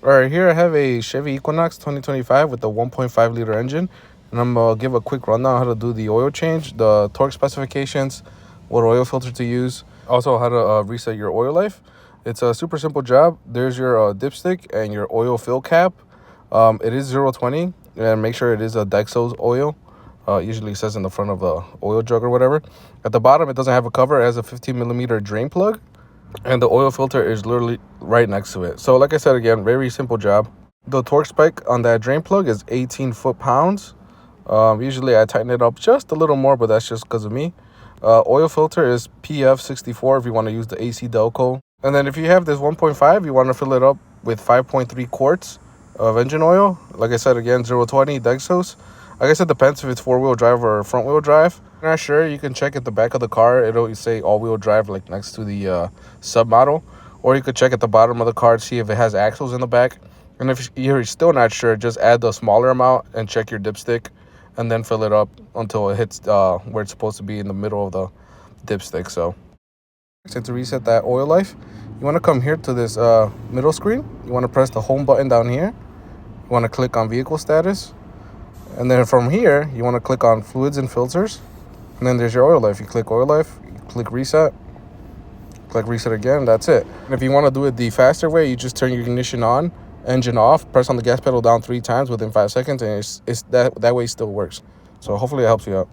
All right, here I have a Chevy Equinox 2025 with the 1.5 liter engine, and I'm gonna give a quick rundown on how to do the oil change, the torque specifications, what oil filter to use, also how to reset your oil life. It's a super simple job. There's your dipstick and your oil fill cap. It is 020, and make sure it is a Dexos oil. Usually it says in the front of the oil jug or whatever. At the bottom, it doesn't have a cover. It has a 15 millimeter drain plug, and the oil filter is literally right next to it. So like I said, again, very simple job. The torque spec on that drain plug is 18 foot-pounds. Usually I tighten it up just a little more, but that's just because of me. Oil filter is PF64 if you want to use the AC Delco. And then if you have this 1.5, you want to fill it up with 5.3 quarts of engine oil. Like I said, again, 020 Dexos. I guess it depends if it's four-wheel drive or front-wheel drive. If you're not sure, you can check at the back of the car. It'll say all-wheel drive, like next to the sub-model. Or you could check at the bottom of the car to see if it has axles in the back. And if you're still not sure, just add the smaller amount and check your dipstick. And then fill it up until it hits where it's supposed to be in the middle of the dipstick. So to reset that oil life, you want to come here to this middle screen. You want to press the home button down here. You want to click on vehicle status. And then from here, you want to click on fluids and filters. And then there's your oil life. You click oil life, you click reset again, that's it. And if you want to do it the faster way, you just turn your ignition on, engine off, press on the gas pedal down 3 times within 5 seconds, and it's that way it still works. So hopefully it helps you out.